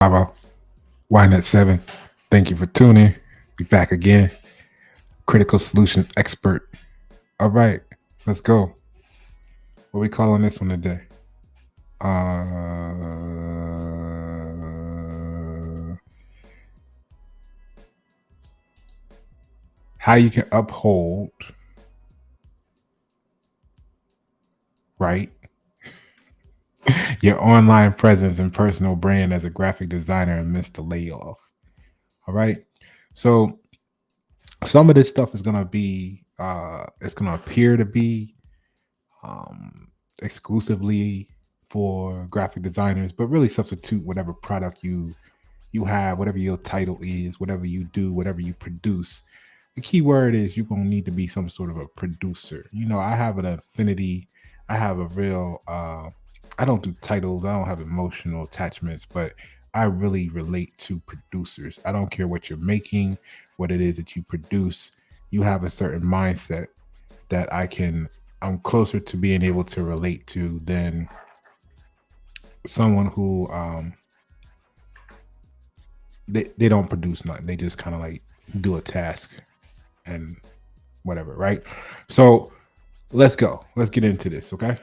Bravo. Wine at 7. Thank you for tuning. We back again. Critical solutions expert. All right, let's go. What we calling this one today? How you can uphold, right, your online presence and personal brand as a graphic designer amidst the layoff. All right. So some of this stuff is gonna be it's gonna appear to be um, exclusively for graphic designers, but really substitute whatever product you have, whatever your title is, whatever you do, whatever you produce. The key word is you're gonna need to be some sort of a producer. I have an affinity. I have a real. I don't do titles. I don't have emotional attachments, but I really relate to producers. I don't care what you're making, what it is that you produce. You have a certain mindset that I'm closer to being able to relate to than someone who they don't produce nothing. They just kind of like do a task and whatever, right? So let's go. Let's get into this, okay?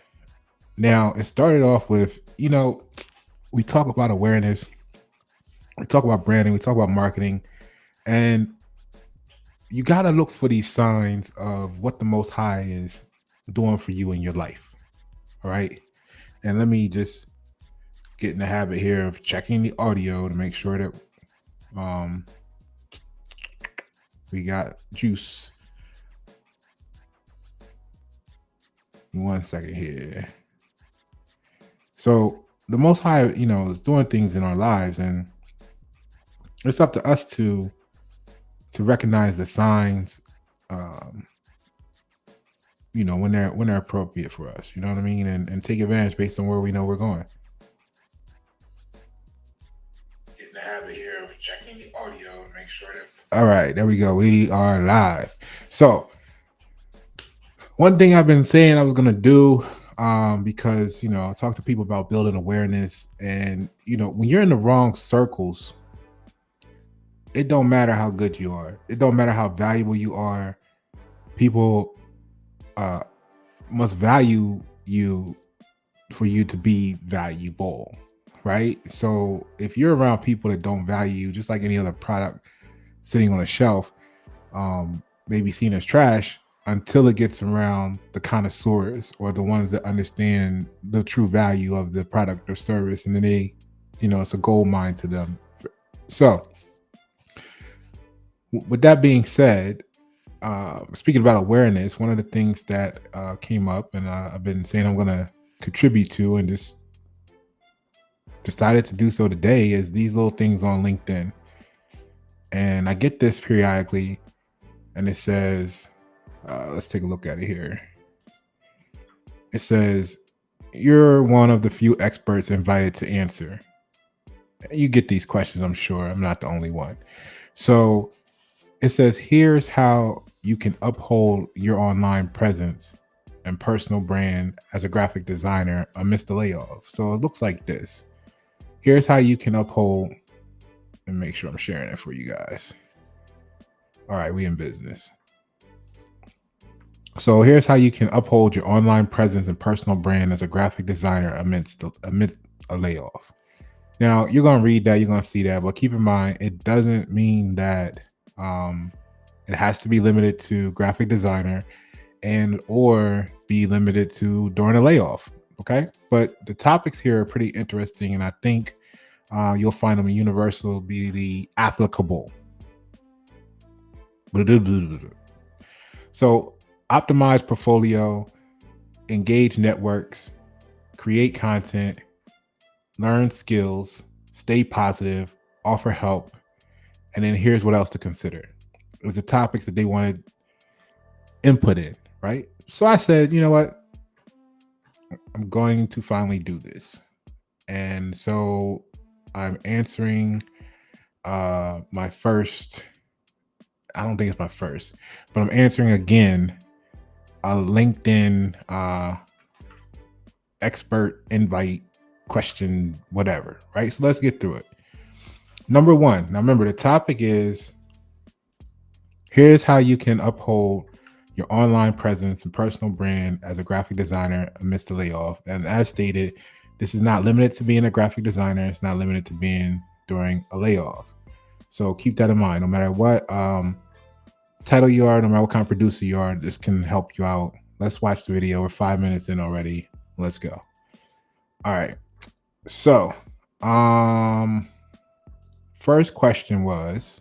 Now it started off with, we talk about awareness, we talk about branding, we talk about marketing, and you gotta look for these signs of what the most high is doing for you in your life. All right. And let me just get in the habit here of checking the audio to make sure that um we got juice. One second here. So the most high, is doing things in our lives, and it's up to us to recognize the signs, um, when they're appropriate for us. You know what I mean? And take advantage based on where we know we're going. Get in the habit here of checking the audio to make sure that. All right, there we go. We are live. So one thing I've been saying I was gonna do, because I talk to people about building awareness, and when you're in the wrong circles, it don't matter how good you are. It don't matter how valuable you are. People uh, must value you for you to be valuable, right? So if you're around people that don't value you, just like any other product sitting on a shelf, maybe seen as trash until it gets around the connoisseurs or the ones that understand the true value of the product or service, and then it's a gold mine to them. So with that being said, speaking about awareness, one of the things that came up, and I've been saying I'm going to contribute to, and just decided to do so today, is these little things on LinkedIn. And I get this periodically, and it says, let's take a look at it here. It says, you're one of the few experts invited to answer. You get these questions, I'm sure. I'm not the only one. So it says, here's how you can uphold your online presence and personal brand as a graphic designer amidst the layoff. So it looks like this. Here's how you can uphold, and make sure I'm sharing it for you guys. All right, we in business. So here's how you can uphold your online presence and personal brand as a graphic designer amidst a layoff. Now you're gonna read that, you're gonna see that, but keep in mind it doesn't mean that it has to be limited to graphic designer and or be limited to during a layoff. Okay, but the topics here are pretty interesting, and I think you'll find them universally applicable. So optimize portfolio, engage networks, create content, learn skills, stay positive, offer help, and then here's what else to consider. It was the topics that they wanted input in, right? So I said, you know what? I'm going to finally do this. And so I'm answering my first, I don't think it's my first, but I'm answering again a LinkedIn expert invite question, whatever, right? So let's get through it. Number one. Now remember, the topic is here's how you can uphold your online presence and personal brand as a graphic designer amidst the layoff. And as stated, this is not limited to being a graphic designer. It's not limited to being during a layoff. So keep that in mind. No matter what title you are, no matter what kind of producer you are, this can help you out. Let's watch the video. We're 5 minutes in already. Let's go. All right. So, first question was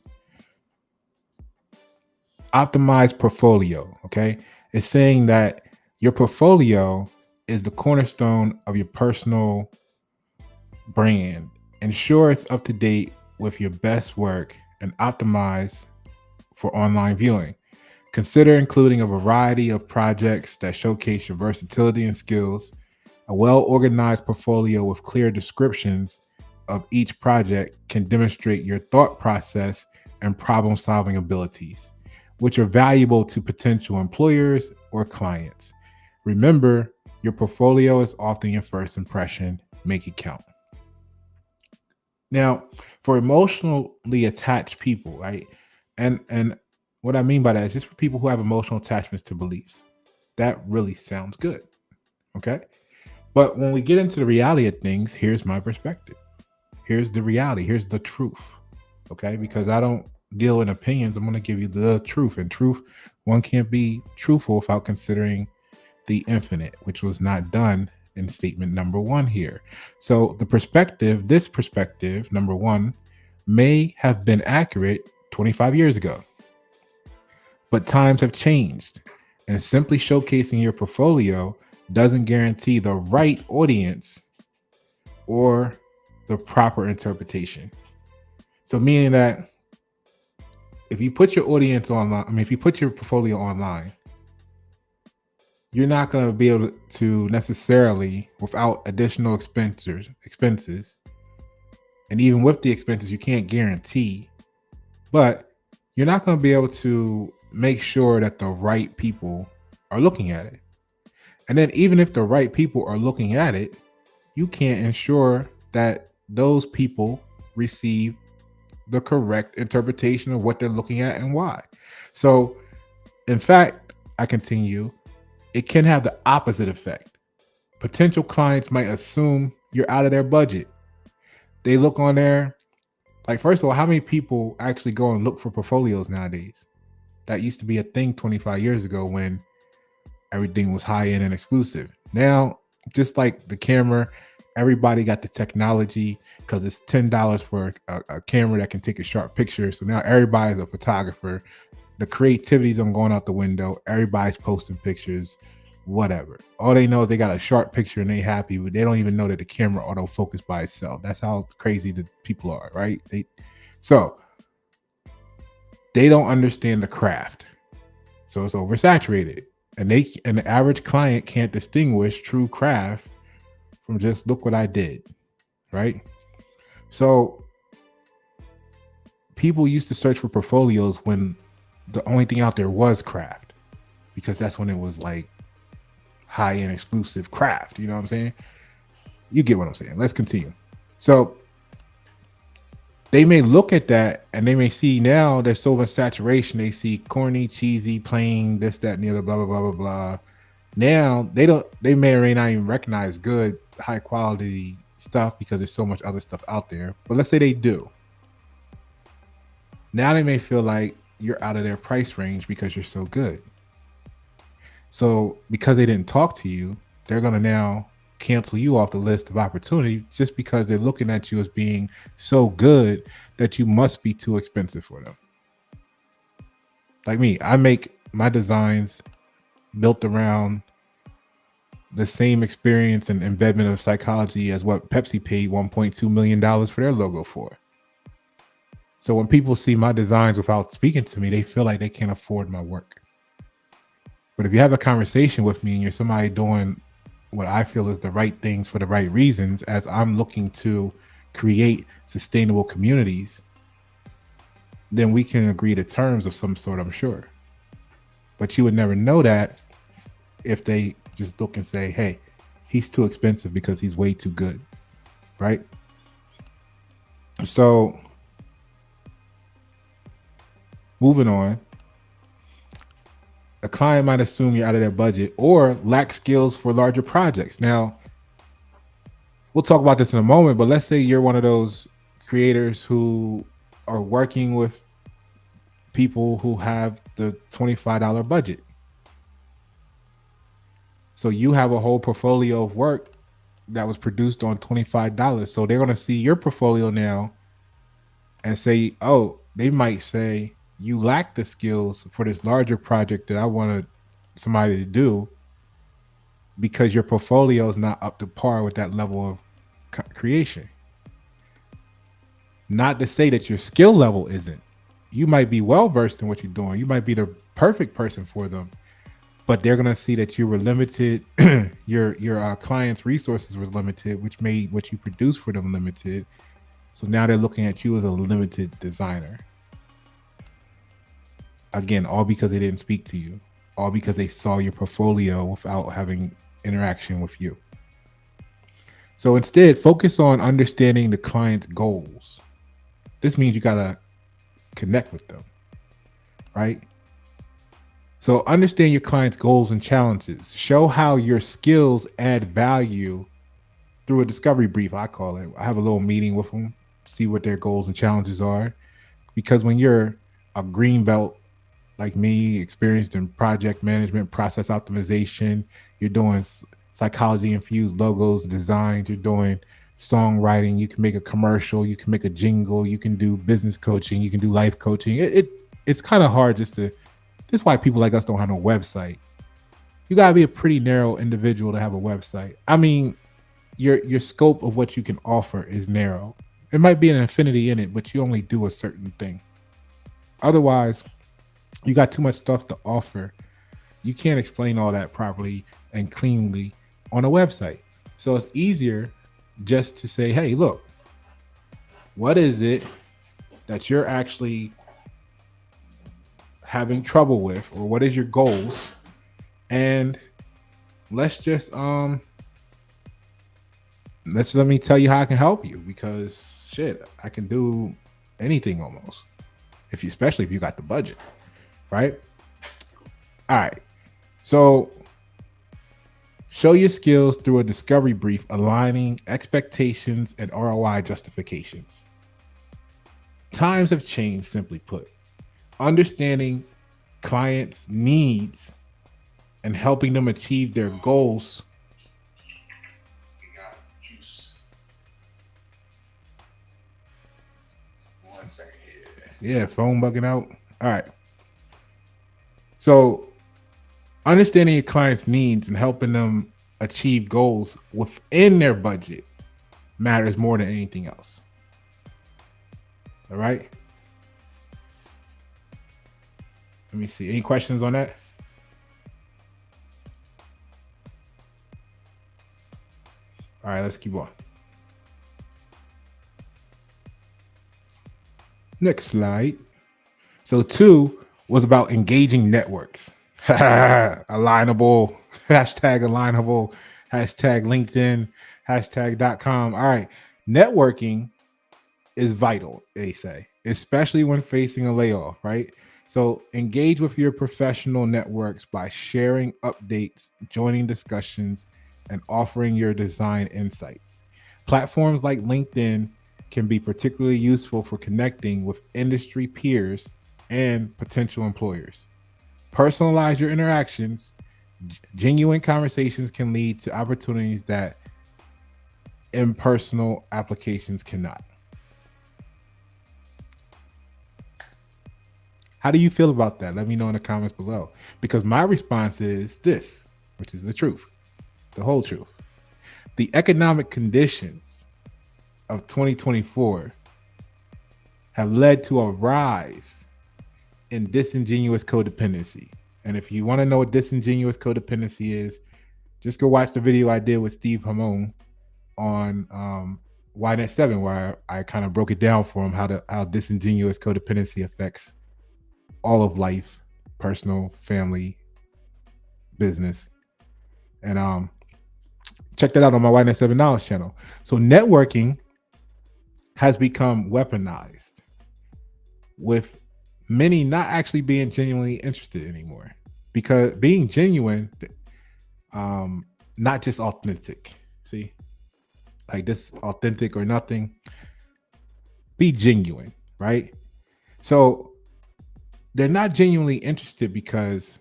optimize portfolio. Okay. It's saying that your portfolio is the cornerstone of your personal brand. Ensure it's up to date with your best work and optimize for online viewing. Consider including a variety of projects that showcase your versatility and skills. A well organized portfolio with clear descriptions of each project can demonstrate your thought process and problem solving abilities, which are valuable to potential employers or clients. Remember, your portfolio is often your first impression. Make it count. Now, for emotionally attached people, right? And what I mean by that is just for people who have emotional attachments to beliefs. That really sounds good. Okay. But when we get into the reality of things, here's my perspective. Here's the reality. Here's the truth. Okay. Because I don't deal in opinions. I'm going to give you the truth. And truth, one can't be truthful without considering the infinite, which was not done in statement number one here. So this perspective, number one, may have been accurate 25 years ago, but times have changed. And simply showcasing your portfolio doesn't guarantee the right audience or the proper interpretation. So meaning that if you put your audience online, if you put your portfolio online, you're not going to be able to necessarily, without additional expenses, and even with the expenses, you can't guarantee, but you're not going to be able to make sure that the right people are looking at it. And then even if the right people are looking at it, you can't ensure that those people receive the correct interpretation of what they're looking at and why. So, in fact, I continue, it can have the opposite effect. Potential clients might assume you're out of their budget. They look on there, like, first of all, how many people actually go and look for portfolios nowadays? That used to be a thing 25 years ago when everything was high end and exclusive. Now, just like the camera, everybody got the technology because it's $10 for a camera that can take a sharp picture. So now everybody's a photographer. The creativity's going out the window. Everybody's posting pictures, whatever. All they know is they got a sharp picture and they happy, but they don't even know that the camera autofocus by itself. That's how crazy the people are, right? So they don't understand the craft. So it's oversaturated. And the average client can't distinguish true craft from just look what I did, right? So people used to search for portfolios when the only thing out there was craft, because that's when it was like high-end exclusive craft. You know what I'm saying? You get what I'm saying. Let's continue. So they may look at that and they may see now there's so much saturation. They see corny, cheesy, plain, this, that, and the other, blah, blah, blah, blah, blah. Now they may or may not even recognize good, high quality stuff because there's so much other stuff out there. But let's say they do. Now they may feel like you're out of their price range because you're so good. So because they didn't talk to you, they're going to now cancel you off the list of opportunity just because they're looking at you as being so good that you must be too expensive for them. Like me, I make my designs built around the same experience and embedment of psychology as what Pepsi paid $1.2 million for their logo for. So when people see my designs without speaking to me, they feel like they can't afford my work. But if you have a conversation with me and you're somebody doing what I feel is the right things for the right reasons, as I'm looking to create sustainable communities, then we can agree to terms of some sort, I'm sure. But you would never know that if they just look and say, hey, he's too expensive because he's way too good, right? So Moving on, a client might assume you're out of their budget or lack skills for larger projects. Now, we'll talk about this in a moment, but let's say you're one of those creators who are working with people who have the $25 budget. So you have a whole portfolio of work that was produced on $25. So they're going to see your portfolio now and say, oh, they might say, you lack the skills for this larger project that I wanted somebody to do because your portfolio is not up to par with that level of creation. Not to say that your skill level isn't. You might be well versed in what you're doing. You might be the perfect person for them, but they're gonna see that you were limited. your client's resources were limited, which made what you produce for them limited. So now they're looking at you as a limited designer. Again, all because they didn't speak to you, all because they saw your portfolio without having interaction with you. So instead, focus on understanding the client's goals. This means you gotta connect with them, right? So understand your client's goals and challenges. Show how your skills add value through a discovery brief, I call it. I have a little meeting with them, see what their goals and challenges are. Because when you're a green belt like me, experienced in project management, process optimization, you're doing psychology infused logos, designs, you're doing songwriting, you can make a commercial, you can make a jingle, you can do business coaching, you can do life coaching. It's kind of hard just to. That's why people like us don't have no website. You gotta be a pretty narrow individual to have a website. I mean, your scope of what you can offer is narrow. It might be an infinity in it, but you only do a certain thing. Otherwise, you got too much stuff to offer. You can't explain all that properly and cleanly on a website. So it's easier just to say, hey, look, what is it that you're actually having trouble with, or what is your goals? And let's just let me tell you how I can help you, because shit, I can do anything almost. Especially if you got the budget, right? All right. So show your skills through a discovery brief, aligning expectations and ROI justifications. Times have changed, simply put. Understanding clients' needs and helping them achieve their goals. We got juice. 1 second here. Yeah, phone bugging out. All right. So understanding your clients' needs and helping them achieve goals within their budget matters more than anything else. All right. Let me see. Any questions on that? All right, let's keep on. Next slide. So 2 was about engaging networks. Alignable, #alignable, #LinkedIn, #.com. All right. Networking is vital, they say, especially when facing a layoff, right? So engage with your professional networks by sharing updates, joining discussions, and offering your design insights. Platforms like LinkedIn can be particularly useful for connecting with industry peers and potential employers. Personalize your interactions. Genuine conversations can lead to opportunities that impersonal applications cannot. How do you feel about that? Let me know in the comments below. Because my response is this, which is the truth, the whole truth. The economic conditions of 2024 have led to a rise in disingenuous codependency. And if you want to know what disingenuous codependency is, just go watch the video I did with Steve Hamon on YNet 7, where I kind of broke it down for him how disingenuous codependency affects all of life, personal, family, business. And check that out on my YNet 7 Knowledge channel. So networking has become weaponized with Many not actually being genuinely interested anymore, because being genuine, um, not just authentic. See, like this authentic or nothing. Be genuine, right? So they're not genuinely interested because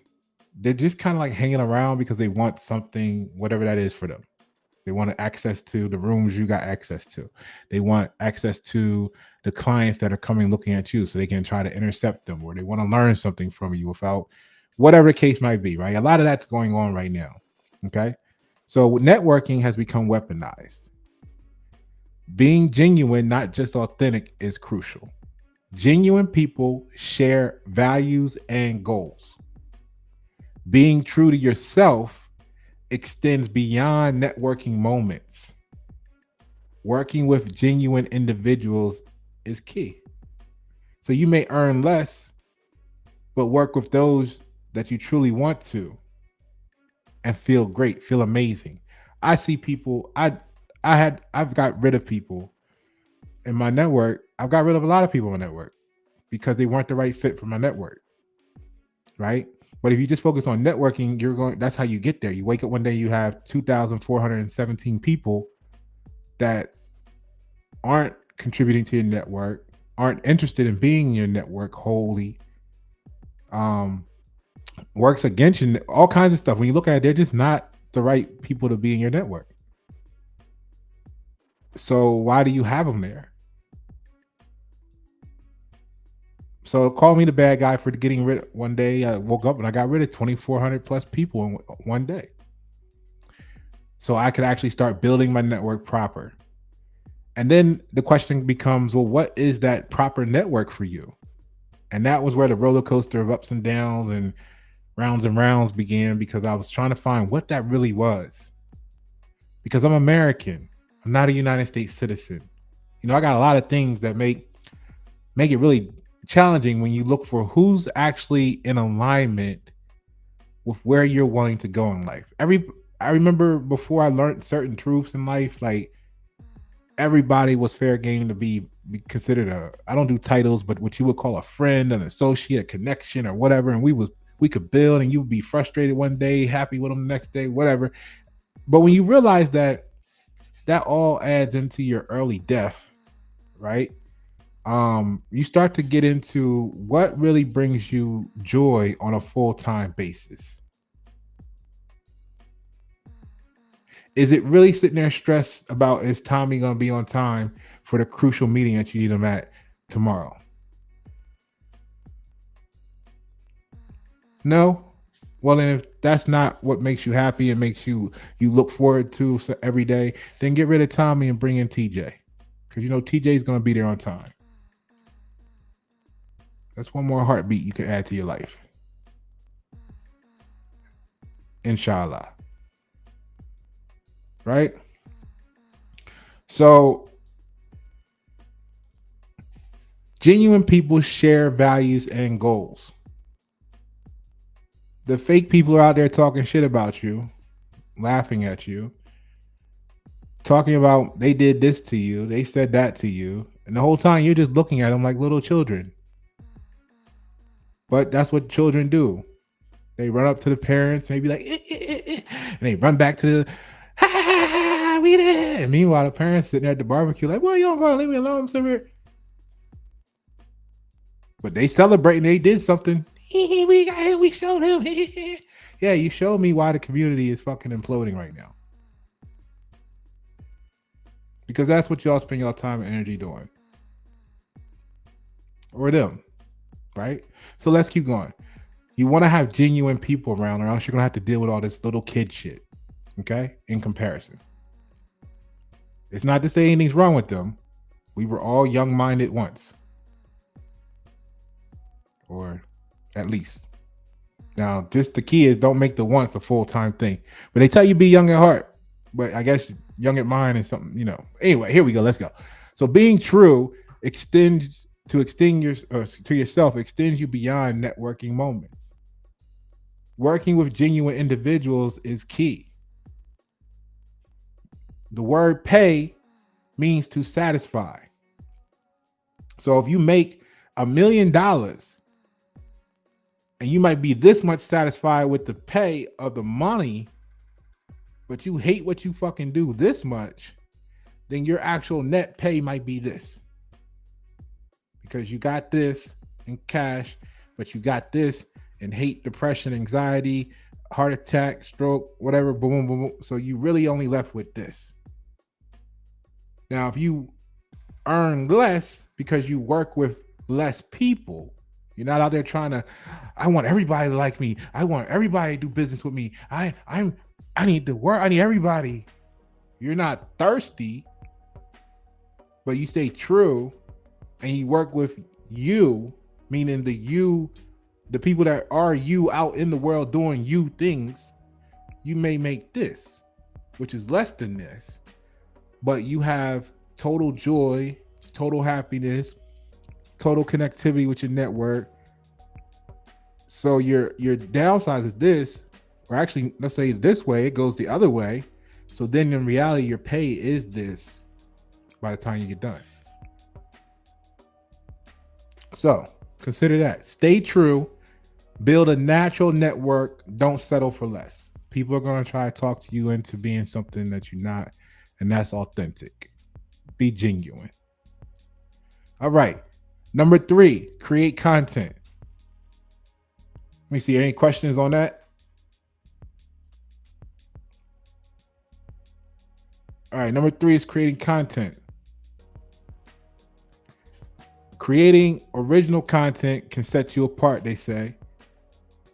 they're just kind of like hanging around because they want something, whatever that is for them. They want access to the rooms you got access to. They want access to the clients that are coming looking at you so they can try to intercept them, or they want to learn something from you without whatever the case might be, right? A lot of that's going on right now. Okay. So networking has become weaponized. Being genuine, not just authentic, is crucial. Genuine people share values and goals. Being true to yourself extends beyond networking moments. Working with genuine individuals is key. So you may earn less, but work with those that you truly want to and feel great, feel amazing. I see people, I've got rid of people in my network. I've got rid of a lot of people in my network because they weren't the right fit for my network, right? But if you just focus on networking, that's how you get there. You wake up one day, you have 2,417 people that aren't contributing to your network, aren't interested in being in your network wholly, um, works against you, all kinds of stuff. When you look at it, they're just not the right people to be in your network. So why do you have them there? So call me the bad guy for getting rid. One day I woke up and I got rid of 2,400 plus people in one day. So I could actually start building my network proper. And then the question becomes, well, what is that proper network for you? And that was where the roller coaster of ups and rounds began, because I was trying to find what that really was. Because I'm American. I'm not a United States citizen. You know, I got a lot of things that make it really challenging when you look for who's actually in alignment with where you're wanting to go in life. I remember before I learned certain truths in life, like everybody was fair game to be considered a, I don't do titles, but what you would call a friend, an associate, a connection, or whatever. And we could build, and you would be frustrated one day, happy with them the next day, whatever. But when you realize that all adds into your early death, right? You start to get into what really brings you joy on a full-time basis. Is it really sitting there stressed about, is Tommy going to be on time for the crucial meeting that you need him at tomorrow? No. Well, then if that's not what makes you happy and makes you look forward to every day, then get rid of Tommy and bring in TJ, because you know TJ is going to be there on time. That's one more heartbeat you can add to your life. Inshallah. Right? So, genuine people share values and goals. The fake people are out there talking shit about you, laughing at you, talking about they did this to you, they said that to you, and the whole time you're just looking at them like little children. But that's what children do. They run up to the parents and they be like, and they run back to the, ha ha ha ha, we did. And meanwhile, the parents sitting at the barbecue like, well, you don't go, leave me alone, sir. But they celebrating, they did something. We got him, we showed him. Yeah, you showed me why the community is fucking imploding right now. Because that's what y'all spend your time and energy doing. Or them, right? So let's keep going. You want to have genuine people around, or else you're going to have to deal with all this little kid shit, okay? In comparison. It's not to say anything's wrong with them. We were all young-minded once. Or at least. Now, just the key is don't make the once a full-time thing. But they tell you be young at heart. But I guess young at mind is something, you know. Anyway, here we go. Let's go. So being true extends to yourself extends you beyond networking moments. Working with genuine individuals is key. The word pay means to satisfy. So if you make $1 million and you might be this much satisfied with the pay of the money, but you hate what you fucking do this much, then your actual net pay might be this, because you got this in cash, but you got this in hate, depression, anxiety, heart attack, stroke, whatever, boom, boom, boom. So you really only left with this. Now, if you earn less because you work with less people, you're not out there trying to, I want everybody to like me. I want everybody to do business with me. I need the work. I need everybody. You're not thirsty, but you stay true and you work with you, meaning the people that are you out in the world doing you things. You may make this, which is less than this, but you have total joy, total happiness, total connectivity with your network. So your downside is this, or actually, let's say this way, it goes the other way. So then in reality, your pay is this by the time you get done. So consider that. Stay true, build a natural network, don't settle for less. People are going to try to talk to you into being something that you're not, and that's authentic. Be genuine. All right. Number 3, create content. Let me see. Any questions on that? All right. Number 3 is creating content. Creating original content can set you apart, they say,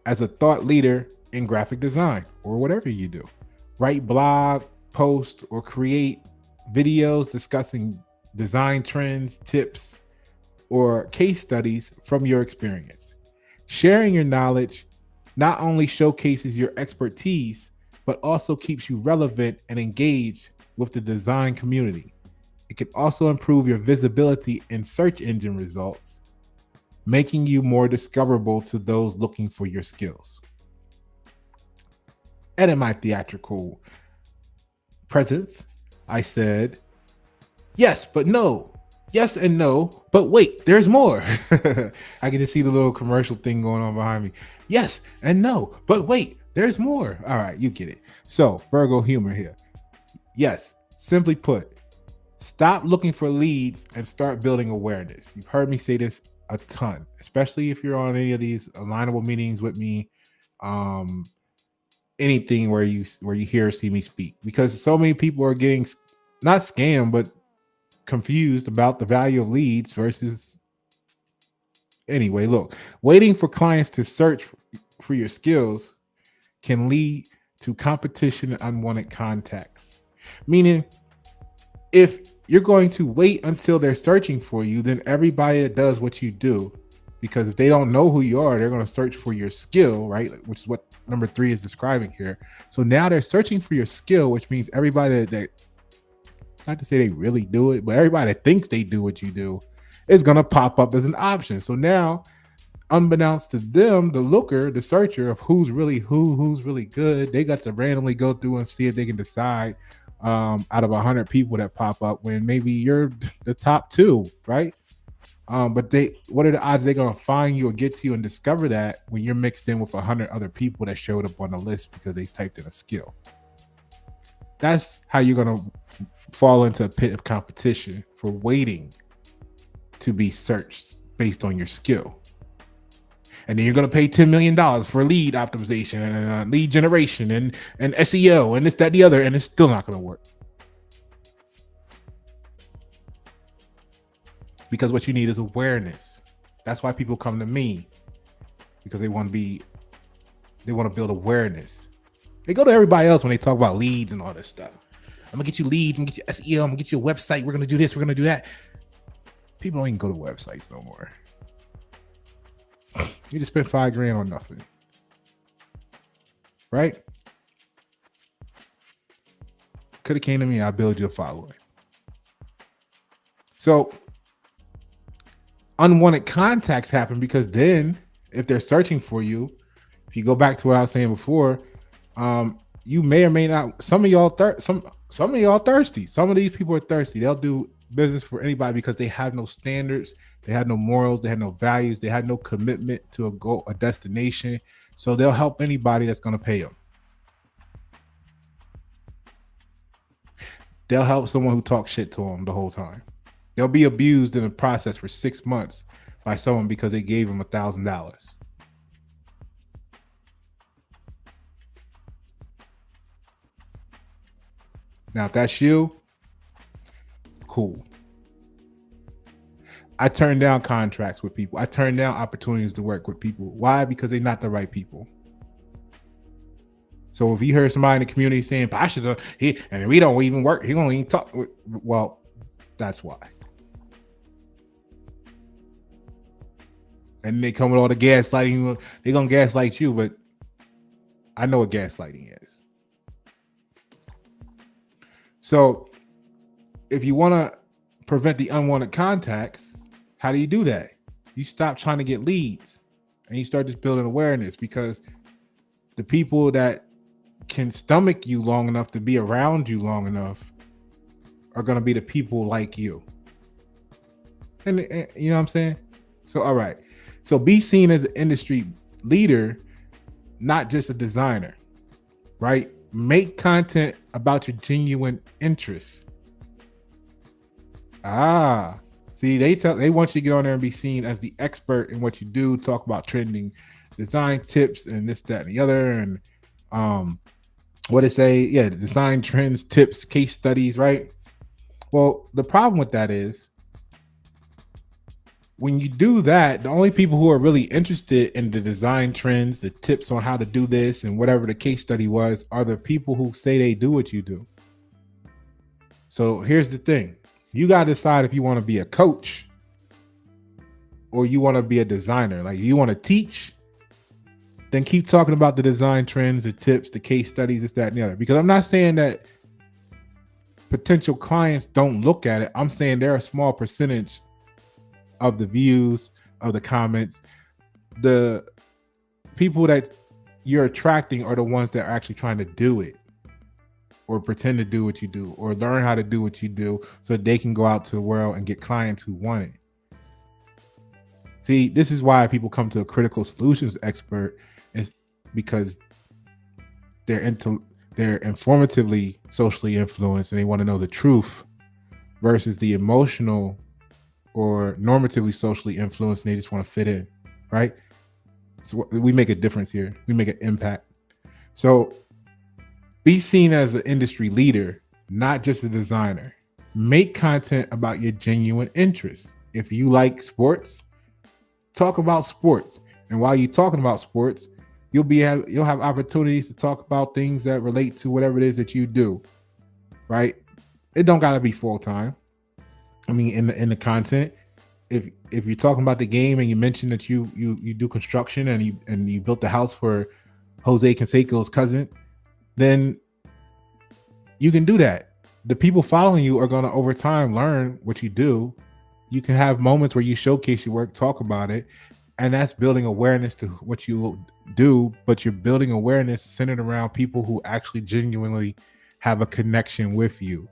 as a thought leader in graphic design or whatever you do. Write blog posts or create videos discussing design trends, tips, or case studies from your experience. Sharing your knowledge not only showcases your expertise, but also keeps you relevant and engaged with the design community. It can also improve your visibility in search engine results, making you more discoverable to those looking for your skills. And in my theatrical presence, I said, yes, but no. Yes and no, but wait, there's more. I can just see the little commercial thing going on behind me. Yes and no, but wait, there's more. All right, you get it. So, Virgo humor here. Yes, simply put, stop looking for leads and start building awareness. You've heard me say this a ton, especially if you're on any of these alignable meetings with me, anything where you hear or see me speak, because so many people are getting not scammed, but confused about the value of leads versus. Anyway, look, waiting for clients to search for your skills can lead to competition and unwanted contacts. Meaning, if you're going to wait until they're searching for you, then everybody that does what you do, because if they don't know who you are, they're going to search for your skill, right? Which is what number 3 is describing here. So now they're searching for your skill, which means everybody that not to say they really do it, but everybody that thinks they do what you do is going to pop up as an option. So now, unbeknownst to them, the looker, the searcher of who's really who's really good, they got to randomly go through and see if they can decide out of 100 people that pop up when maybe you're the top 2, right? But what are the odds they're going to find you or get to you and discover that when you're mixed in with 100 other people that showed up on the list because they typed in a skill? That's how you're going to fall into a pit of competition for waiting to be searched based on your skill. And then you're going to pay $10 million for lead optimization and lead generation and SEO and this, that, the other, and it's still not going to work. Because what you need is awareness. That's why people come to me, because they want to build awareness. They go to everybody else when they talk about leads and all this stuff. I'm gonna get you leads, I'm gonna get you SEO, I'm gonna get you a website, we're gonna do this, we're gonna do that. People don't even go to websites no more. You just spent $5,000 on nothing. Right? Could have came to me, I'll build you a following. So unwanted contacts happen because then if they're searching for you, if you go back to what I was saying before, you may or may not, some of y'all thirsty. Some of these people are thirsty. They'll do business for anybody because they have no standards, they have no morals, they have no values, they have no commitment to a goal, a destination. So they'll help anybody that's going to pay them. They'll help someone who talks shit to them the whole time. They'll be abused in the process for 6 months by someone because they gave them $1,000. Now, if that's you, cool. I turn down contracts with people. I turn down opportunities to work with people. Why? Because they're not the right people. So if you heard somebody in the community saying, Pasha, and we don't even work, he don't even talk. Well, that's why. And they come with all the gaslighting. They're going to gaslight you, but I know what gaslighting is. So if you want to prevent the unwanted contacts, how do you do that? You stop trying to get leads and you start just building awareness, because the people that can stomach you long enough to be around you long enough are going to be the people like you. And you know what I'm saying? So, all right. So be seen as an industry leader, not just a designer, right? Make content about your genuine interests. See, they want you to get on there and be seen as the expert in what you do, talk about trending design tips and this, that, and the other. And what they say, yeah, design trends, tips, case studies, right? Well, the problem with that is when you do that, the only people who are really interested in the design trends, the tips on how to do this and whatever the case study was, are the people who say they do what you do. So here's the thing. You got to decide if you want to be a coach or you want to be a designer. Like, you want to teach, then keep talking about the design trends, the tips, the case studies, this, that, and the other. Because I'm not saying that potential clients don't look at it. I'm saying they're a small percentage of the views, of the comments. The people that you're attracting are the ones that are actually trying to do it, or pretend to do what you do, or learn how to do what you do so they can go out to the world and get clients who want it. See, this is why people come to a critical solutions expert, is because they're informatively socially influenced and they want to know the truth, versus the emotional or normatively socially influenced and they just want to fit in, right? So we make a difference here. We make an impact. So be seen as an industry leader, not just a designer. Make content about your genuine interests. If you like sports, talk about sports. And while you're talking about sports, you'll have opportunities to talk about things that relate to whatever it is that you do, right? It don't gotta be full time. I mean, in the content, if you're talking about the game and you mention that you do construction and you built the house for Jose Canseco's cousin, then you can do that. The people following you are going to over time learn what you do. You can have moments where you showcase your work, talk about it, and that's building awareness to what you do, but you're building awareness centered around people who actually genuinely have a connection with you.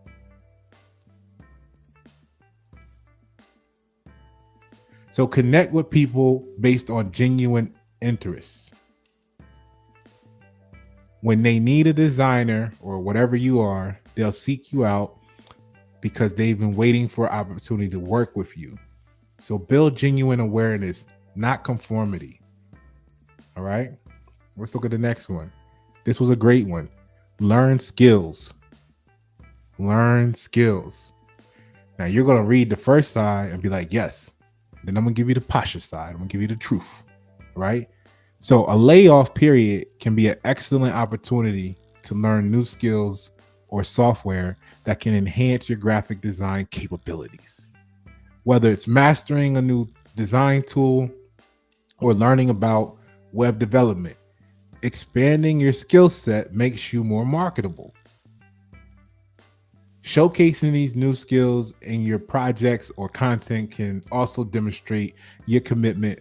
So connect with people based on genuine interests. When they need a designer or whatever you are, they'll seek you out because they've been waiting for an opportunity to work with you. So build genuine awareness, not conformity. All right. Let's look at the next one. This was a great one. Learn skills. Learn skills. Now you're going to read the first side and be like, yes. Then I'm going to give you the Pasha side. I'm going to give you the truth. Right. So a layoff period can be an excellent opportunity to learn new skills or software that can enhance your graphic design capabilities. Whether it's mastering a new design tool or learning about web development, expanding your skill set makes you more marketable. Showcasing these new skills in your projects or content can also demonstrate your commitment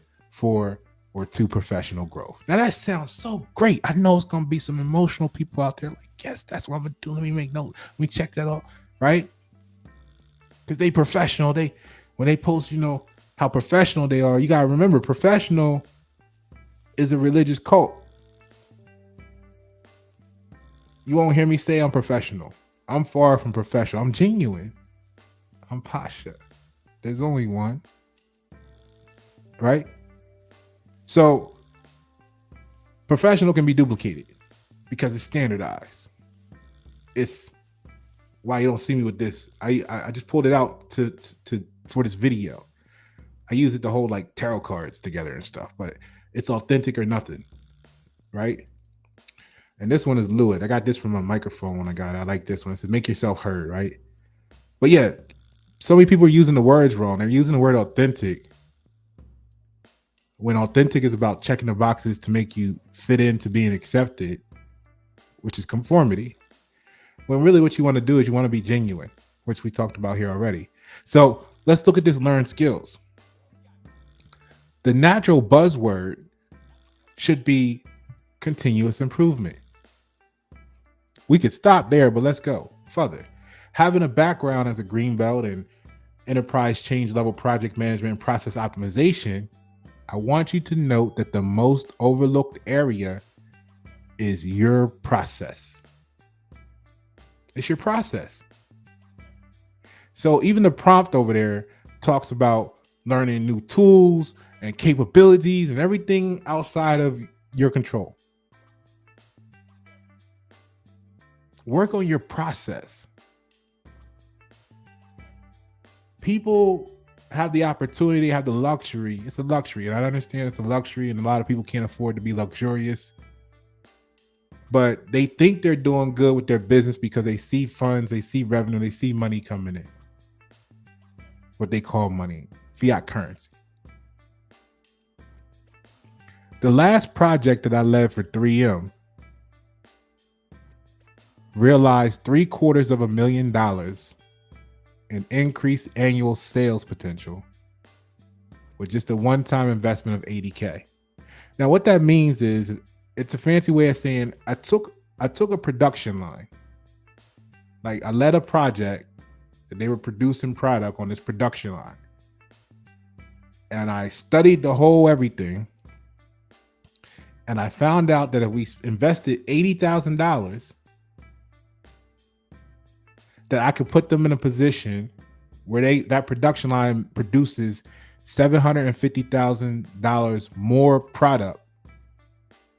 to professional growth. Now that sounds so great. I know it's going to be some emotional people out there like, yes, that's what I'm going to do. Let me make notes. Let me check that out. Right? because they professional. When they post, how professional they are. You gotta remember, professional is a religious cult. You won't hear me say I'm professional. I'm far from professional. I'm genuine. I'm Pasha. There's only one, right? So professional can be duplicated because it's standardized. It's why you don't see me with this. I just pulled it out to for this video. I use it to hold like tarot cards together and stuff, but it's authentic or nothing, right? And this one is Lewis. I got this from my microphone when I got it. I like this one. It says, make yourself heard, right? But yeah, so many people are using the words wrong. They're using the word authentic when authentic is about checking the boxes to make you fit into being accepted, which is conformity. When really what you want to do is you want to be genuine, which we talked about here already. So let's look at this learned skills. The natural buzzword should be continuous improvement. We could stop there, but let's go further. Having a background as a green belt and enterprise change level project management and process optimization, I want you to note that the most overlooked area is your process. It's your process. So even the prompt over there talks about learning new tools and capabilities and everything outside of your control. Work on your process. People have the opportunity, have the luxury. It's a luxury, and I understand it's a luxury, and a lot of people can't afford to be luxurious. But they think they're doing good with their business because they see funds, they see revenue, they see money coming in. What they call money, fiat currency. The last project that I led for 3M realized $750,000 in increased annual sales potential with just a one-time investment of $80K. Now, what that means is it's a fancy way of saying I took a production line. Like I led a project that they were producing product on this production line. And I studied the whole everything. And I found out that if we invested $80,000, that I could put them in a position where that production line produces $750,000 more product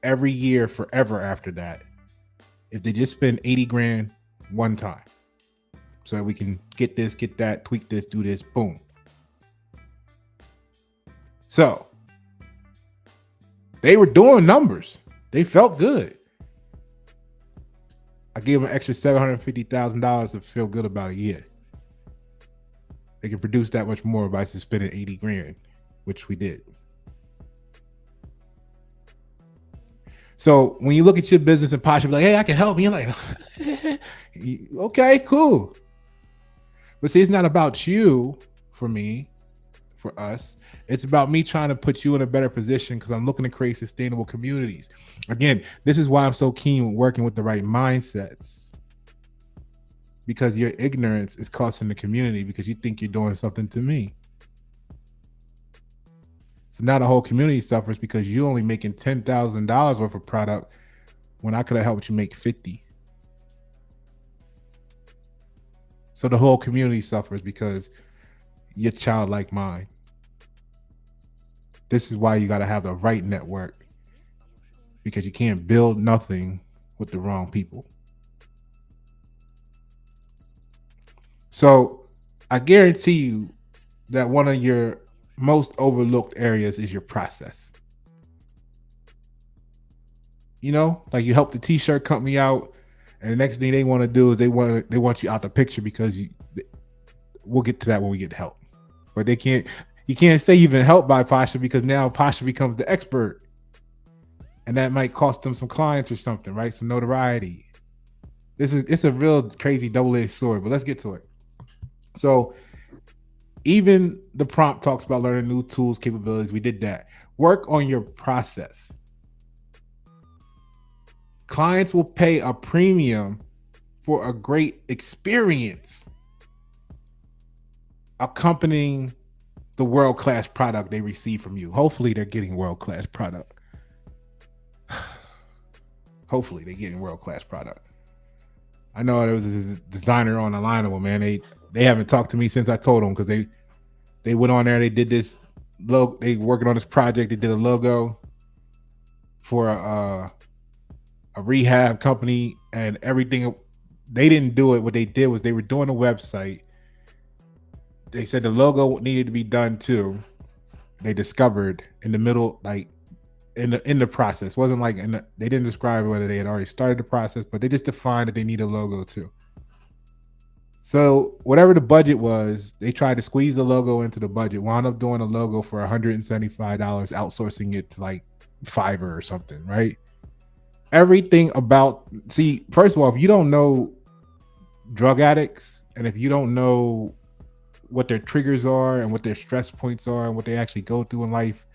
every year forever after that, if they just spend 80 grand one time. So that we can get this, get that, tweak this, do this, boom. So they were doing numbers. They felt good. I gave them an extra $750,000 to feel good about a year. They can produce that much more by just spending 80 grand, which we did. So when you look at your business and Pasha be like, hey, I can help you. You're like, okay, cool. But see, it's not about you for me, for us. It's about me trying to put you in a better position because I'm looking to create sustainable communities. Again, this is why I'm so keen with working with the right mindsets. Because your ignorance is costing the community because you think you're doing something to me. So now the whole community suffers because you're only making $10,000 worth of product when I could have helped you make 50. So the whole community suffers because you're childlike mind. This is why you got to have the right network, because you can't build nothing with the wrong people. So I guarantee you that one of your most overlooked areas is your process. You know, like you help the t-shirt company out, and the next thing they want to do is they want you out the picture because we'll get to that when we get help. But you can't say you've been helped by Pasha because now Pasha becomes the expert. And that might cost them some clients or something, right? Some notoriety. It's a real crazy double-edged sword, but let's get to it. So even the prompt talks about learning new tools, capabilities. We did that. Work on your process. Clients will pay a premium for a great experience. accompanying the world-class product they receive from you. Hopefully they're getting world-class product. Hopefully they're getting world-class product. I know there was this designer on the line of them, man. They haven't talked to me since I told them, because they went on there, they did this logo, they working on this project, they did a logo for a rehab company and everything. They didn't do it. What they did was they were doing a website. They said the logo needed to be done too. They discovered in the middle, like in the process, wasn't like they didn't describe whether they had already started the process, but they just defined that they need a logo too. So whatever the budget was, they tried to squeeze the logo into the budget, wound up doing a logo for $175, outsourcing it to like Fiverr or something, right? Everything about, see, first of all, if you don't know drug addicts, and if you don't know what their triggers are and what their stress points are and what they actually go through in life,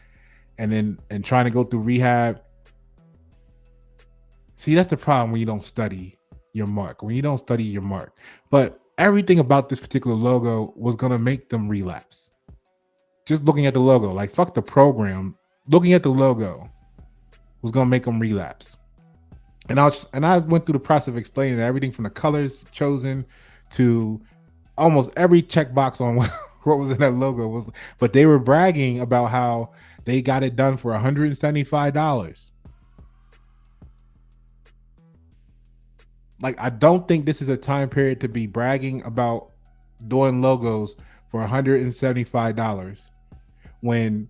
and trying to go through rehab, see, that's the problem when you don't study your mark. When you don't study your mark. But everything about this particular logo was gonna make them relapse. Just looking at the logo, like fuck the program. Looking at the logo was gonna make them relapse. And I went through the process of explaining everything from the colors chosen to almost every checkbox on what was in that logo was. But they were bragging about how they got it done for $175. Like, I don't think this is a time period to be bragging about doing logos for $175 when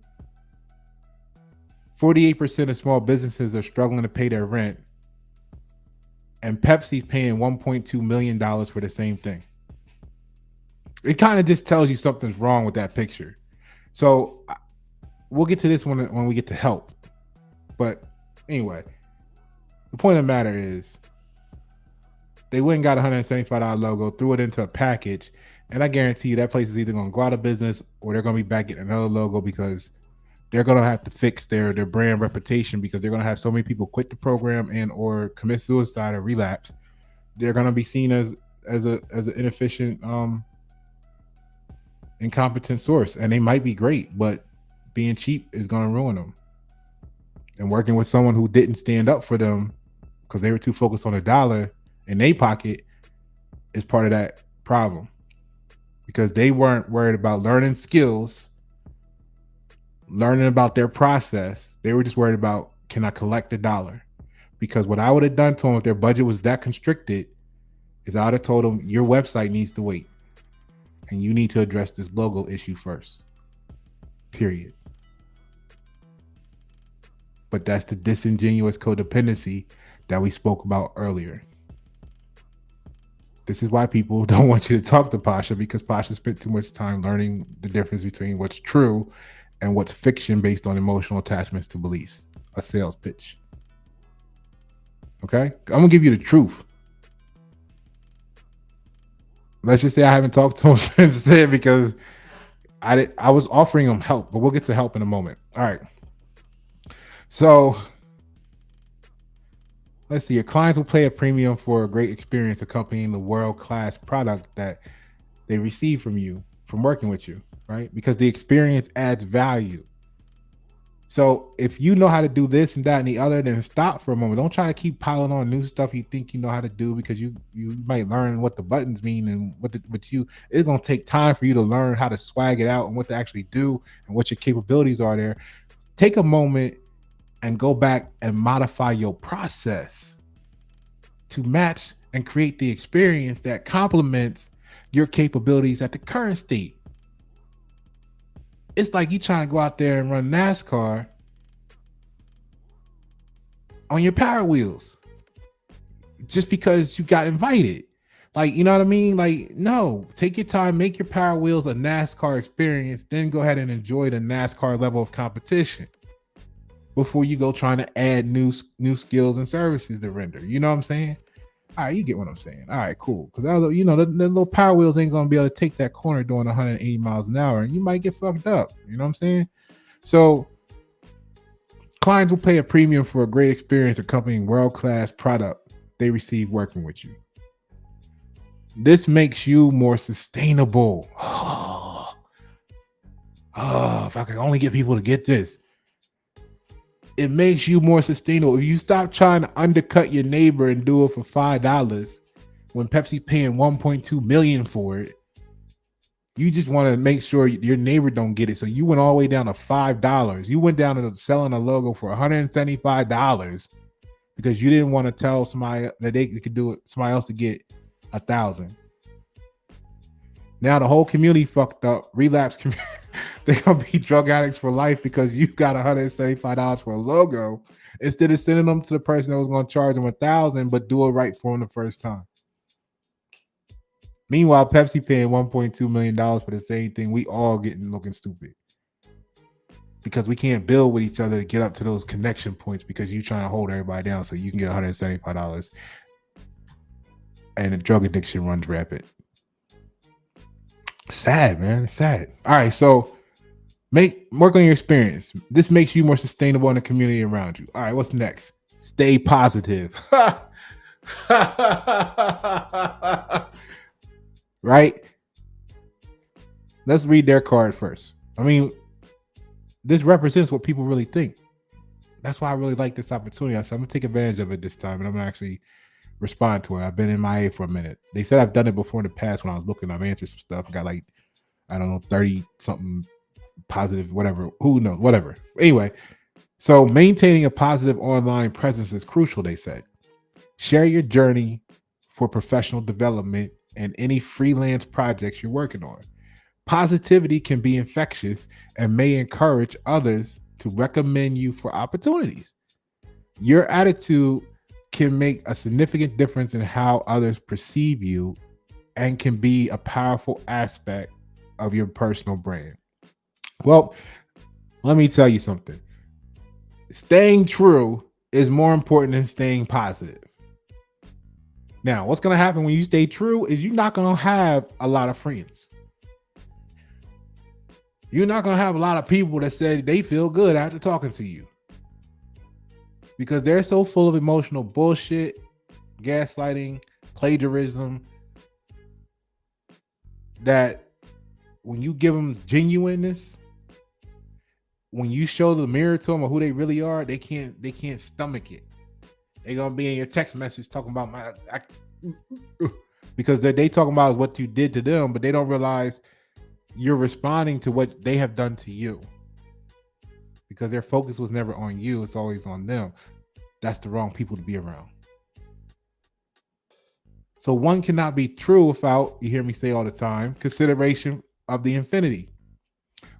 48% of small businesses are struggling to pay their rent, and Pepsi's paying $1.2 million for the same thing. It kind of just tells you something's wrong with that picture. So we'll get to this when we get to help. But anyway, the point of the matter is they went and got a $175 logo, threw it into a package, and I guarantee you that place is either going to go out of business or they're going to be back getting another logo, because they're going to have to fix their brand reputation, because they're going to have so many people quit the program and or commit suicide or relapse. They're going to be seen as an inefficient, incompetent source, and they might be great, but being cheap is going to ruin them. And working with someone who didn't stand up for them because they were too focused on a dollar in their pocket is part of that problem, because they weren't worried about learning skills, learning about their process. They were just worried about, can I collect a dollar? Because what I would have done to them if their budget was that constricted is I would have told them, your website needs to wait, and you need to address this logo issue first, period. But that's the disingenuous codependency that we spoke about earlier. This is why people don't want you to talk to Pasha, because Pasha spent too much time learning the difference between what's true and what's fiction based on emotional attachments to beliefs. A sales pitch. Okay? I'm going to give you the truth. Let's just say I haven't talked to him since then, because I was offering him help, but we'll get to help in a moment. All right. So let's see. Your clients will pay a premium for a great experience accompanying the world-class product that they receive from you, from working with you, right? Because the experience adds value. So if you know how to do this and that and the other, then stop for a moment. Don't try to keep piling on new stuff you think you know how to do, because you might learn what the buttons mean and it's going to take time for you to learn how to swag it out and what to actually do and what your capabilities are there. Take a moment and go back and modify your process to match and create the experience that complements your capabilities at the current state. It's like you trying to go out there and run NASCAR on your power wheels just because you got invited. Like, you know what I mean? Like, no, take your time, make your power wheels a NASCAR experience, then go ahead and enjoy the NASCAR level of competition before you go trying to add new skills and services to render. You know what I'm saying? All right, you get what I'm saying. All right, cool. Because you know the little power wheels ain't gonna be able to take that corner doing 180 miles an hour, and you might get fucked up. You know what I'm saying? So clients will pay a premium for a great experience accompanying world-class product they receive working with you. This makes you more sustainable. Oh, if I could only get people to get this. It makes you more sustainable. If you stop trying to undercut your neighbor and do it for $5 when Pepsi's paying 1.2 million for it, you just want to make sure your neighbor don't get it. So you went all the way down to $5. You went down to selling a logo for $175 because you didn't want to tell somebody that they could do it, somebody else to get 1,000. Now the whole community fucked up. Relapse community. They're gonna be drug addicts for life because you got $175 for a logo instead of sending them to the person that was gonna charge them 1,000, but do it right for them the first time. Meanwhile, Pepsi paying $1.2 million for the same thing. We all looking stupid because we can't build with each other to get up to those connection points because you're trying to hold everybody down so you can get $175, and the drug addiction runs rampant. Sad, man. It's sad. All right, so work on your experience. This makes you more sustainable in the community around you. All right, what's next? Stay positive. Right? Let's read their card first. I mean, this represents what people really think. That's why I really like this opportunity. So I'm gonna take advantage of it this time, and I'm gonna actually respond to it. I've been in MIA for a minute. They said I've done it before in the past when I was looking. I've answered some stuff. I got like, I don't know, 30 something positive, whatever. Who knows? Whatever. Anyway, so maintaining a positive online presence is crucial, they said. Share your journey for professional development and any freelance projects you're working on. Positivity can be infectious and may encourage others to recommend you for opportunities. Your attitude can make a significant difference in how others perceive you and can be a powerful aspect of your personal brand. Well, let me tell you something. Staying true is more important than staying positive. Now, what's going to happen when you stay true is you're not going to have a lot of friends. You're not going to have a lot of people that say they feel good after talking to you because they're so full of emotional bullshit, gaslighting, plagiarism, that when you give them genuineness, when you show the mirror to them of who they really are, they can't stomach it. They're gonna be in your text message talking about because they talking about is what you did to them, but they don't realize you're responding to what they have done to you because their focus was never on you. It's always on them. That's the wrong people to be around. So one cannot be true without, you hear me say all the time, consideration of the infinity,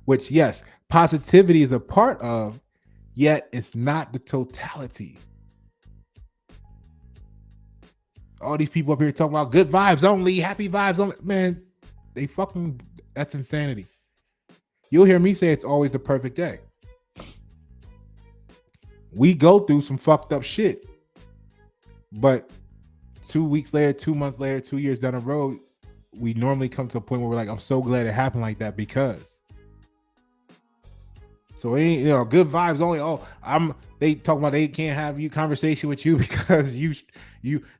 which, yes, positivity is a part of, yet it's not the totality. All these people up here talking about good vibes only, happy vibes only. Man, that's insanity. You'll hear me say it's always the perfect day. We go through some fucked up shit, but 2 weeks later, 2 months later, 2 years down the road, we normally come to a point where we're like, I'm so glad it happened like that because. So it ain't, good vibes only. Oh, they talk about they can't have you conversation with you because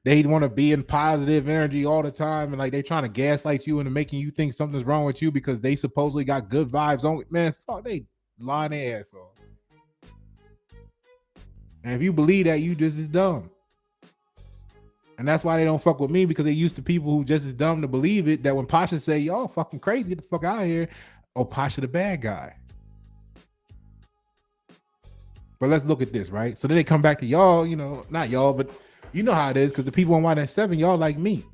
they want to be in positive energy all the time, and like they're trying to gaslight you into making you think something's wrong with you because they supposedly got good vibes only. Man, fuck, they lying their ass off. And if you believe that, you just as dumb. And that's why they don't fuck with me, because they used to people who just as dumb to believe it, that when Pasha say, y'all fucking crazy, get the fuck out of here. Oh, Pasha the bad guy. But let's look at this, right? So then they come back to y'all, not y'all, but you know how it is, because the people on Y97, y'all like me.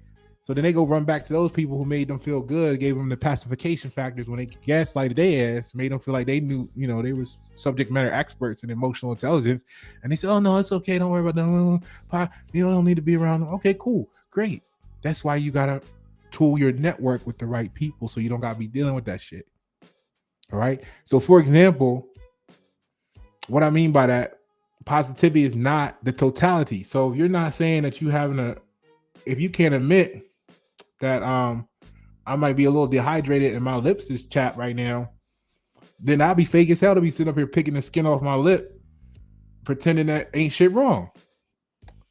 So then they go run back to those people who made them feel good, gave them the pacification factors when they gaslighted their ass, made them feel like they knew, they was subject matter experts in emotional intelligence. And they said, oh, no, it's okay. Don't worry about them. You don't need to be around them. Okay, cool. Great. That's why you got to tool your network with the right people so you don't got to be dealing with that shit. All right. So, for example, what I mean by that, positivity is not the totality. So if you're not saying that if you can't admit that I might be a little dehydrated and my lips is chapped right now, then I'll be fake as hell to be sitting up here picking the skin off my lip, pretending that ain't shit wrong.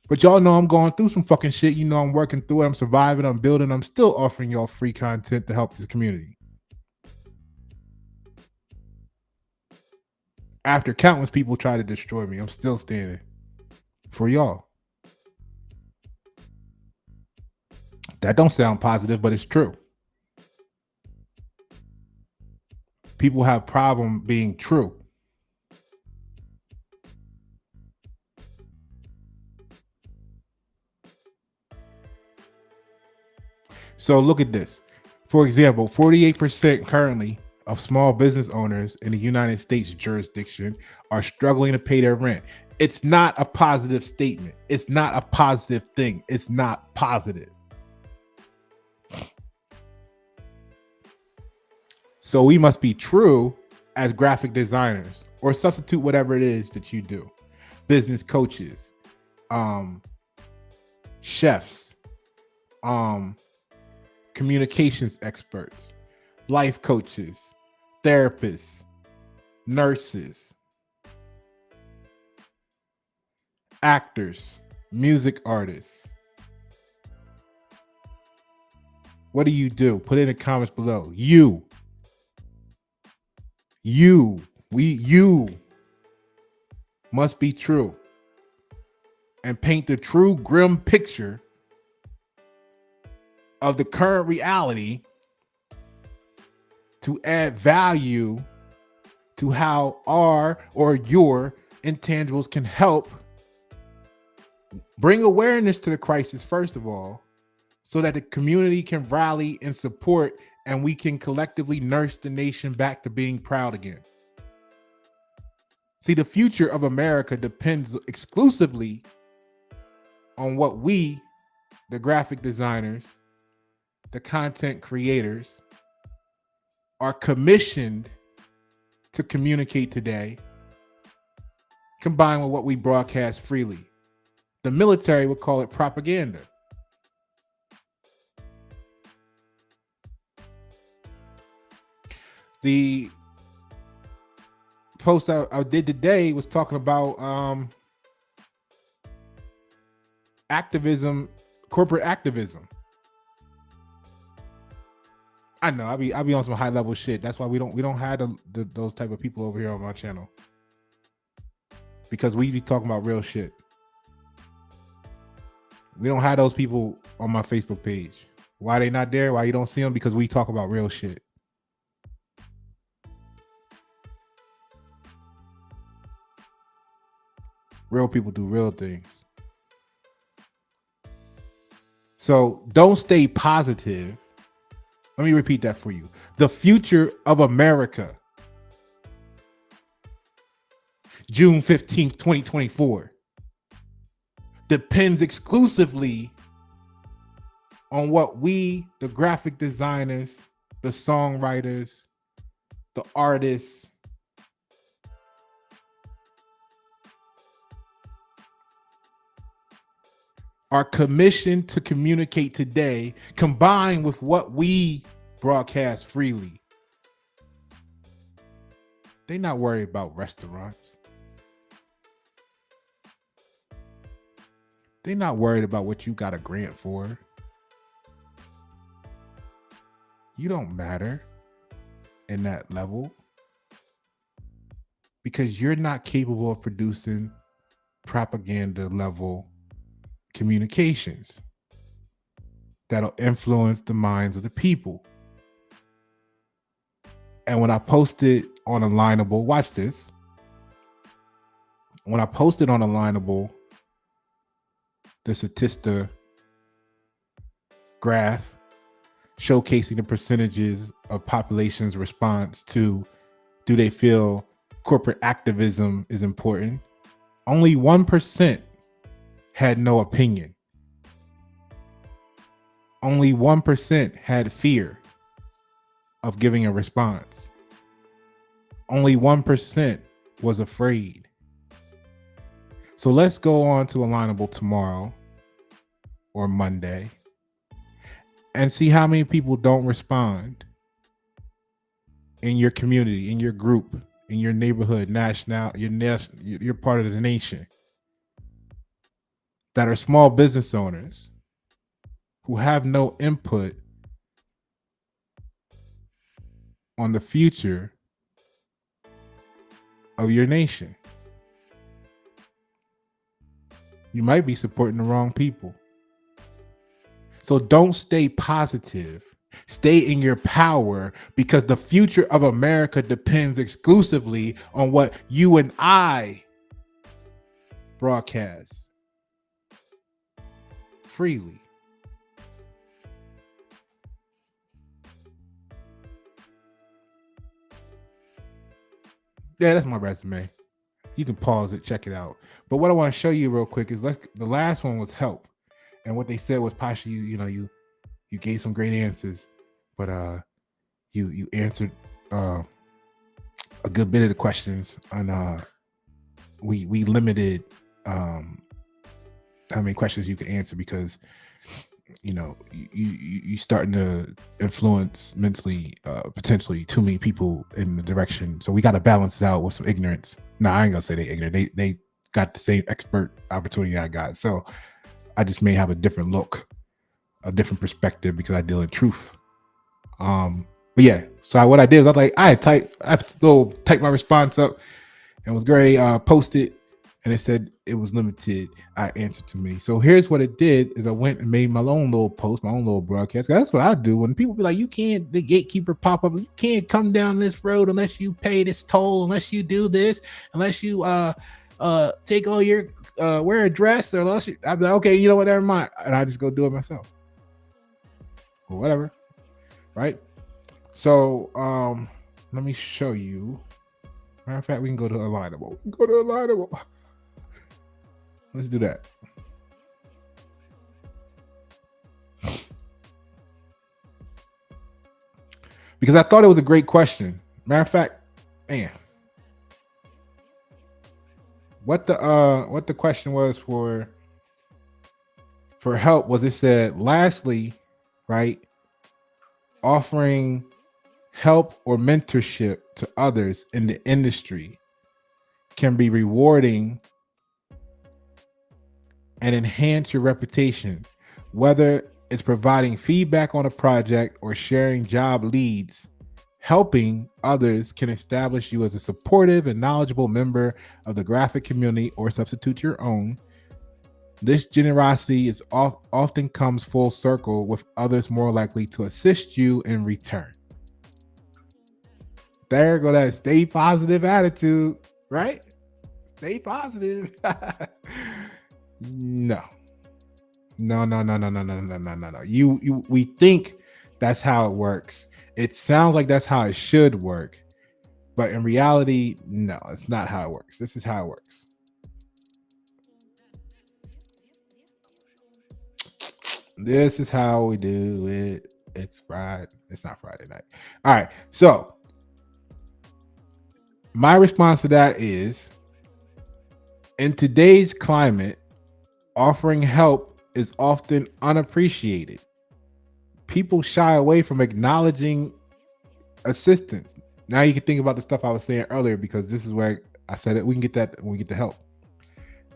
But y'all know I'm going through some fucking shit. I'm working through it. I'm surviving. I'm building. I'm still offering y'all free content to help this community. After countless people try to destroy me, I'm still standing for y'all. That don't sound positive, but it's true. People have problem being true. So look at this. For example, 48% currently of small business owners in the United States jurisdiction are struggling to pay their rent. It's not a positive statement. It's not a positive thing. It's not positive. So we must be true as graphic designers, or substitute whatever it is that you do. Business coaches, chefs, communications experts, life coaches, therapists, nurses, actors, music artists. What do you do? Put it in the comments below. You must be true and paint the true grim picture of the current reality to add value to how our or your intangibles can help bring awareness to the crisis, first of all, so that the community can rally and support, and we can collectively nurse the nation back to being proud again. See, the future of America depends exclusively on what we, the graphic designers, the content creators, are commissioned to communicate today, combined with what we broadcast freely. The military would call it propaganda. The post I did today was talking about activism, corporate activism. I know I be on some high level shit. That's why we don't have those type of people over here on my channel, because we be talking about real shit. We don't have those people on my Facebook page. Why they not there? Why you don't see them? Because we talk about real shit. Real people do real things. So don't stay positive. Let me repeat that for you. The future of America, June 15th, 2024, depends exclusively on what we, the graphic designers, the songwriters, the artists, are commissioned to communicate today, combined with what we broadcast freely. They're not worried about restaurants. They're not worried about what you got a grant for. You don't matter in that level, because you're not capable of producing propaganda level communications that'll influence the minds of the people. And when I posted on Alignable, watch this. When I posted on Alignable the Statista graph showcasing the percentages of population's response to, do they feel corporate activism is important? Only 1% had no opinion. Only 1% had fear of giving a response. Only 1% was afraid. So let's go on to Alignable tomorrow or Monday and see how many people don't respond in your community, in your group, in your neighborhood, you're part of the nation, that are small business owners who have no input on the future of your nation. You might be supporting the wrong people. So don't stay positive. Stay in your power, because the future of America depends exclusively on what you and I broadcast freely. Yeah, that's my resume. You can pause it, check it out. But what I want to show you real quick is the last one was help. And what they said was, Pasha, you gave some great answers, but you answered a good bit of the questions, and we limited how many questions you can answer, because you starting to influence mentally potentially too many people in the direction. So we got to balance it out with some ignorance. No, I ain't gonna say they ignorant. They got the same expert opportunity I got. So I just may have a different look, a different perspective, because I deal in truth. But yeah, so what I did is I was like, I typed my response up, and was great. Posted, and it said it was limited. I answered to me. So here's what it did: is I went and made my own little post, my own little broadcast. That's what I do when people be like, "You can't," the gatekeeper pop up. You can't come down this road unless you pay this toll, unless you do this, unless you take all your wear a dress, or unless you. I'm like, okay, you know what? Never mind, and I just go do it myself, or whatever, right? So let me show you. Matter of fact, we can go to Alignable. Let's do that. Because I thought it was a great question. Matter of fact, man, what the question was for help was, it said, lastly, right, offering help or mentorship to others in the industry can be rewarding and enhance your reputation, whether it's providing feedback on a project or sharing job leads. Helping others can establish you as a supportive and knowledgeable member of the graphic community, or substitute your own. This generosity is often comes full circle, with others more likely to assist you in return. There go that stay positive attitude, right? Stay positive. No. We think that's how it works. It sounds like that's how it should work, but in reality, no, it's not how it works. This is how it works. This is how we do it. It's Friday. It's not Friday night. All right. So my response to that is, in today's climate, offering help is often unappreciated. People shy away from acknowledging assistance. Now you can think about the stuff I was saying earlier, because this is where I said it. We can get that when we get the help.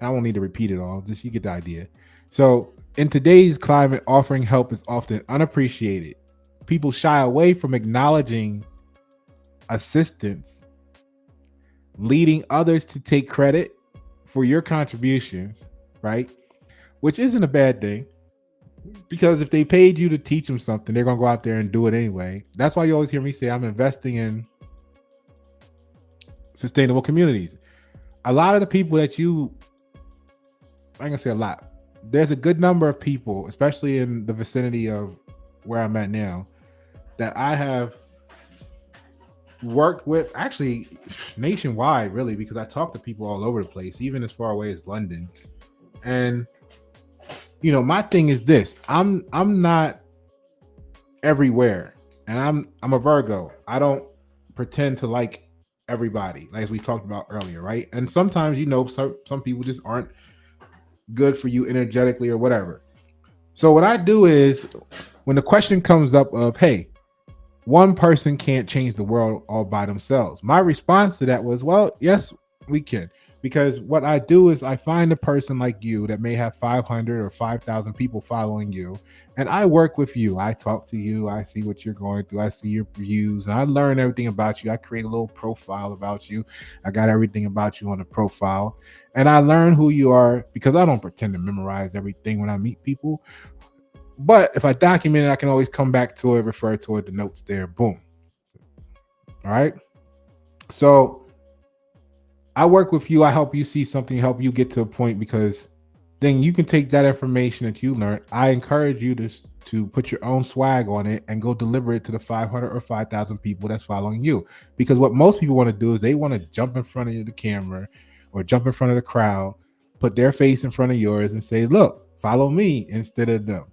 I won't need to repeat it all. Just you get the idea. So in today's climate, offering help is often unappreciated. People shy away from acknowledging assistance, leading others to take credit for your contributions, right? Which isn't a bad thing, because if they paid you to teach them something, they're going to go out there and do it anyway. That's why you always hear me say I'm investing in sustainable communities. A lot of the people that you, I ain't gonna say a lot, there's a good number of people, especially in the vicinity of where I'm at now, that I have worked with, actually nationwide, really, because I talk to people all over the place, even as far away as London. And my thing is this: I'm not everywhere, and I'm a Virgo. I don't pretend to like everybody, like as we talked about earlier, right? And sometimes some people just aren't good for you energetically or whatever. So what I do is, when the question comes up of, hey, one person can't change the world all by themselves, my response to that was, well, yes, we can. Because what I do is I find a person like you that may have 500 or 5,000 people following you, and I work with you. I talk to you. I see what you're going through. I see your views, and I learn everything about you. I create a little profile about you. I got everything about you on the profile, and I learn who you are because I don't pretend to memorize everything when I meet people. But if I document it, I can always come back to it, refer to it, the notes there, boom. All right. So I work with you. I help you see something, help you get to a point because then you can take that information that you learned. I encourage you to put your own swag on it and go deliver it to the 500 or 5,000 people that's following you. Because what most people want to do is they want to jump in front of the camera or jump in front of the crowd, put their face in front of yours and say, look, follow me instead of them.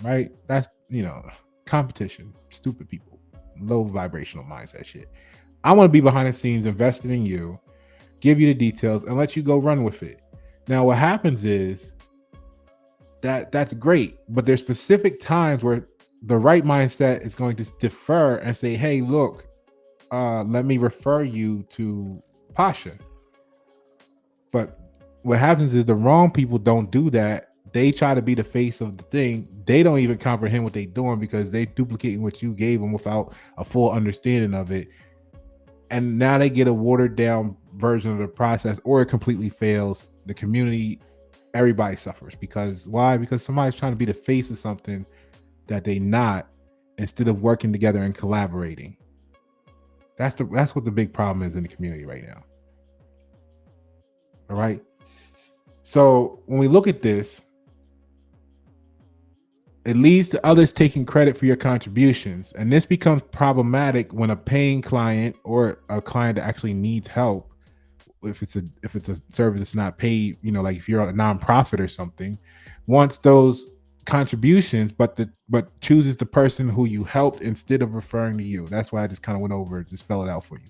Right? That's, competition, stupid people, low vibrational mindset shit. I want to be behind the scenes, invested in you, give you the details, and let you go run with it. Now, what happens is that's great, but there's specific times where the right mindset is going to defer and say, "Hey, look, let me refer you to Pasha." But what happens is the wrong people don't do that. They try to be the face of the thing. They don't even comprehend what they're doing because they're duplicating what you gave them without a full understanding of it. And now they get a watered down version of the process, or it completely fails. The community, everybody suffers because why? Because somebody's trying to be the face of something that they not, instead of working together and collaborating. That's what the big problem is in the community right now. All right. So when we look at this, it leads to others taking credit for your contributions. And this becomes problematic when a paying client or a client that actually needs help, if it's a service that's not paid, like if you're a nonprofit or something, wants those contributions, but chooses the person who you helped instead of referring to you. That's why I just kind of went over to spell it out for you.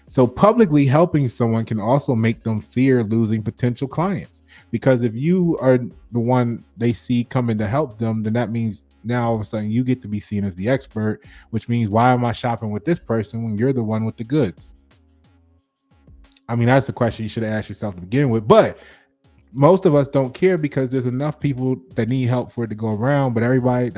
So publicly helping someone can also make them fear losing potential clients, because if you are the one they see coming to help them, then that means now all of a sudden you get to be seen as the expert, which means why am I shopping with this person when you're the one with the goods? I mean, that's the question you should have asked yourself to begin with. But most of us don't care because there's enough people that need help for it to go around. But everybody,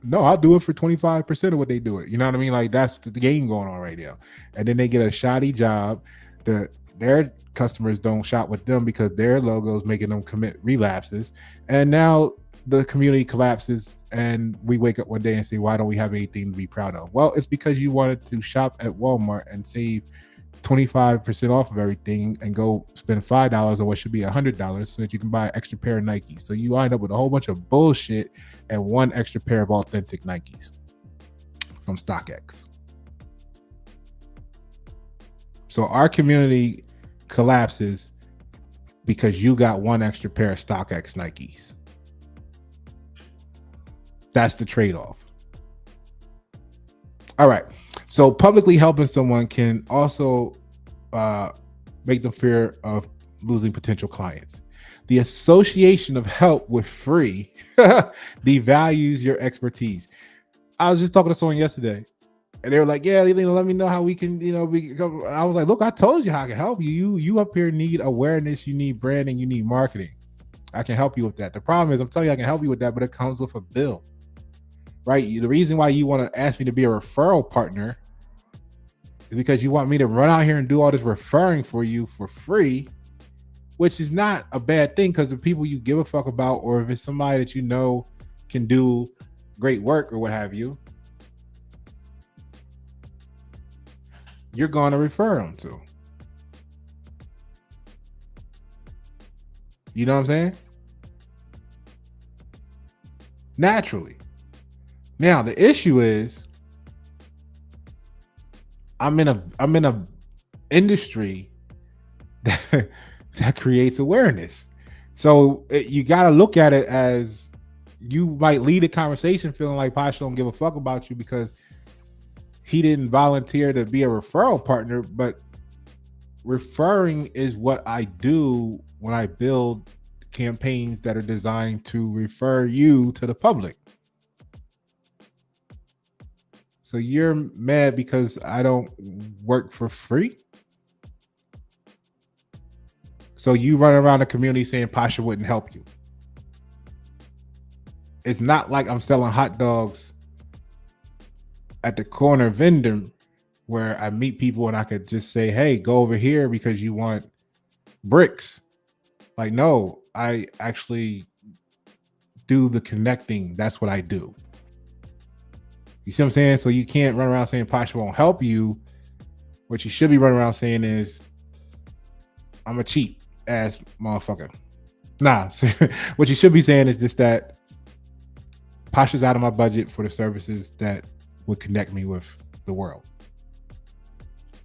no, I'll do it for 25% of what they do it. You know what I mean? Like that's the game going on right now. And then they get a shoddy job. Their customers don't shop with them because their logo is making them commit relapses. And now the community collapses and we wake up one day and say, why don't we have anything to be proud of? Well, it's because you wanted to shop at Walmart and save 25% off of everything and go spend $5 on what should be $100 so that you can buy an extra pair of Nikes. So you wind up with a whole bunch of bullshit and one extra pair of authentic Nikes from StockX. So our community collapses because you got one extra pair of StockX Nikes. That's the trade-off. All right. So publicly helping someone can also make them fear of losing potential clients. The association of help with free devalues your expertise. I was just talking to someone yesterday, and they were like, "Yeah, let me know how we can, I was like, "Look, I told you how I can help you. You up here need awareness, you need branding, you need marketing. I can help you with that. The problem is, I'm telling you, I can help you with that, but it comes with a bill, right? The reason why you want to ask me to be a referral partner is because you want me to run out here and do all this referring for you for free, which is not a bad thing because the people you give a fuck about, or if it's somebody that you know can do great work or what have you, you're going to refer them to. You know what I'm saying? Naturally. Now the issue is I'm in a industry that creates awareness. So you got to look at it as you might lead a conversation feeling like Pasha don't give a fuck about you because he didn't volunteer to be a referral partner, but referring is what I do when I build campaigns that are designed to refer you to the public. So you're mad because I don't work for free? So you run around the community saying Pasha wouldn't help you. It's not like I'm selling hot dogs at the corner vendor where I meet people and I could just say, hey, go over here because you want bricks. Like, no, I actually do the connecting. That's what I do. You see what I'm saying? So you can't run around saying Pasha won't help you. What you should be running around saying is, I'm a cheap ass motherfucker. Nah, what you should be saying is just that Pasha's out of my budget for the services that would connect me with the world.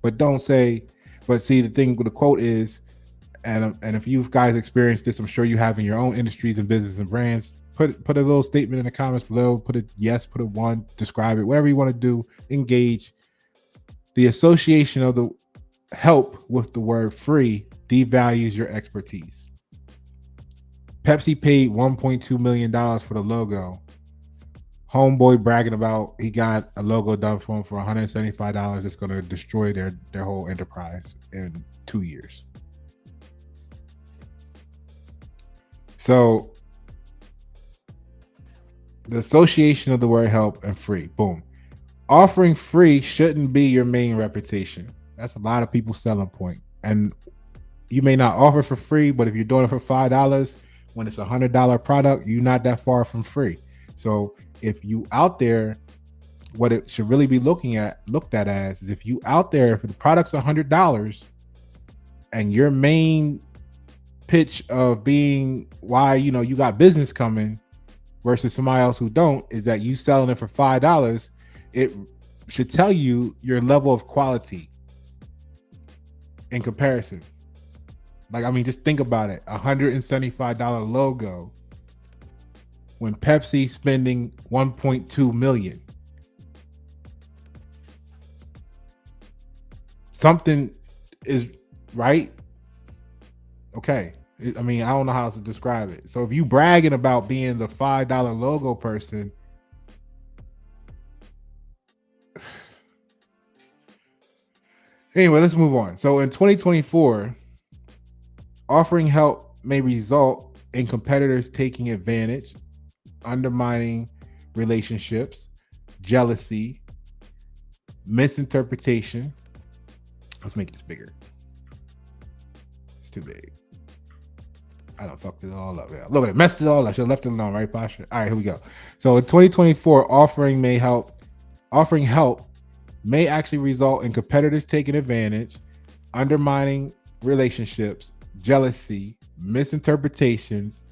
But don't say, but see, the thing with the quote is, and if you guys experienced this, I'm sure you have in your own industries and business and brands, put a little statement in the comments below, put a yes, put a one, describe it, whatever you want to do, engage. The association of the help with the word free devalues your expertise. Pepsi paid $1.2 million for the logo. Homeboy bragging about he got a logo done for him for $175. It's going to destroy their whole enterprise in 2 years. So the association of the word help and free, boom. Offering free shouldn't be your main reputation. That's a lot of people's selling point. And you may not offer for free, but if you're doing it for $5, when it's $100 product, you're not that far from free. So if you out there, what it should really be looked at as is if you out there, if the product's $100 and your main pitch of being why, you got business coming versus somebody else who don't, is that you selling it for $5, it should tell you your level of quality in comparison. Like, I mean, just think about it. $175 logo when Pepsi spending $1.2 million. Something is right. Okay. I mean, I don't know how else to describe it. So if you bragging about being the $5 logo person, anyway, let's move on. So in 2024, offering help may result in competitors taking advantage, undermining relationships, jealousy, misinterpretation. Let's make this bigger. It's too big. I don't fucked it all up. Yeah. Look at it, messed it all up. I should have left it alone, right, Pasha? All right, here we go. So in 2024, offering help may actually result in competitors taking advantage, undermining relationships, jealousy, misinterpretations,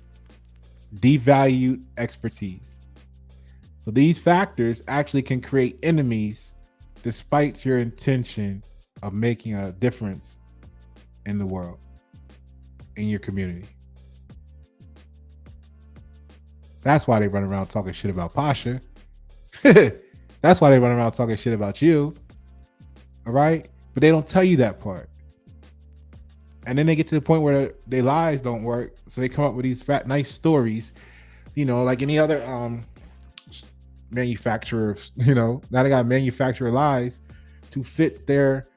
devalued expertise. So these factors actually can create enemies despite your intention of making a difference in the world, in your community. That's why they run around talking shit about Pasha. That's why they run around talking shit about you. All right? But they don't tell you that part. And then they get to the point where their lies don't work. So they come up with these nice stories, like any other manufacturer, now they got manufacturer lies to fit their,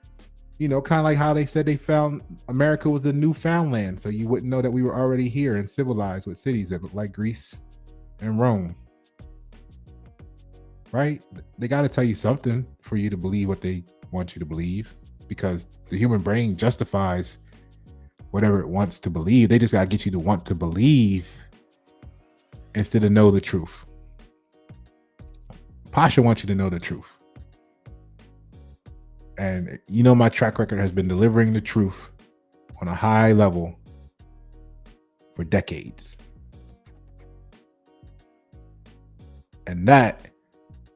kind of like how they said they found America was the Newfoundland. So you wouldn't know that we were already here and civilized with cities that look like Greece and Rome. Right? They got to tell you something for you to believe what they want you to believe, because the human brain justifies whatever it wants to believe. They just got to get you to want to believe instead of know the truth. Pasha wants you to know the truth. And my track record has been delivering the truth on a high level for decades. And that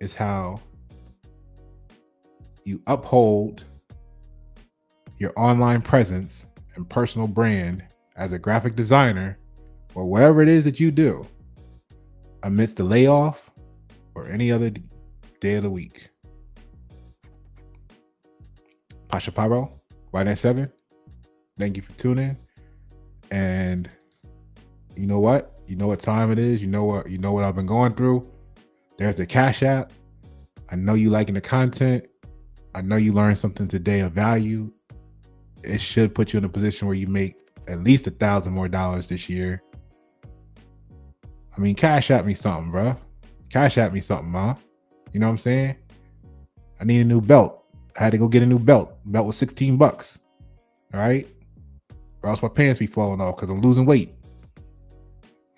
is how you uphold your online presence and personal brand as a graphic designer or whatever it is that you do amidst the layoff or any other day of the week. Pasha Pyro, Y97, thank you for tuning. And you know what? You know what time it is. You know what I've been going through. There's the Cash App. I know you liking the content. I know you learned something today of value. It should put you in a position where you make at least $1,000 more this year. I mean, cash at me something, bro. Cash at me something, ma. You know what I'm saying? I need a new belt. I had to go get a new belt. Belt was $16. All right. Or else my pants be falling off because I'm losing weight.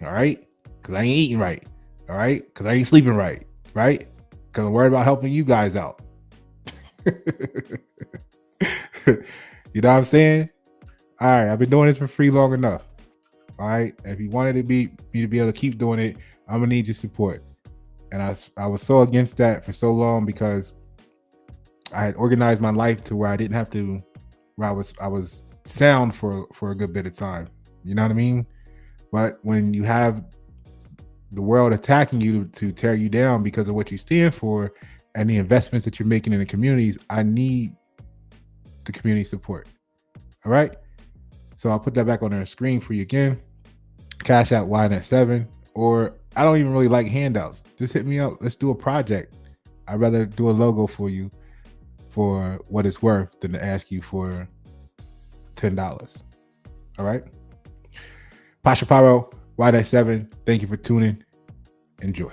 All right. Because I ain't eating right. All right. Because I ain't sleeping right. Right. Because I'm worried about helping you guys out. You know what I'm saying? All right. I've been doing this for free long enough. All right. And if you wanted me to be able to keep doing it, I'm going to need your support. And I was so against that for so long because I had organized my life to where I didn't have to, where I was sound for a good bit of time. You know what I mean? But when you have the world attacking you to tear you down because of what you stand for and the investments that you're making in the communities, I need the community support. All right. So I'll put that back on the screen for you again. Cash out YNet7, or I don't even really like handouts. Just hit me up. Let's do a project. I'd rather do a logo for you for what it's worth than to ask you for $10. All right. Pasha Paro, YNet7. Thank you for tuning. Enjoy.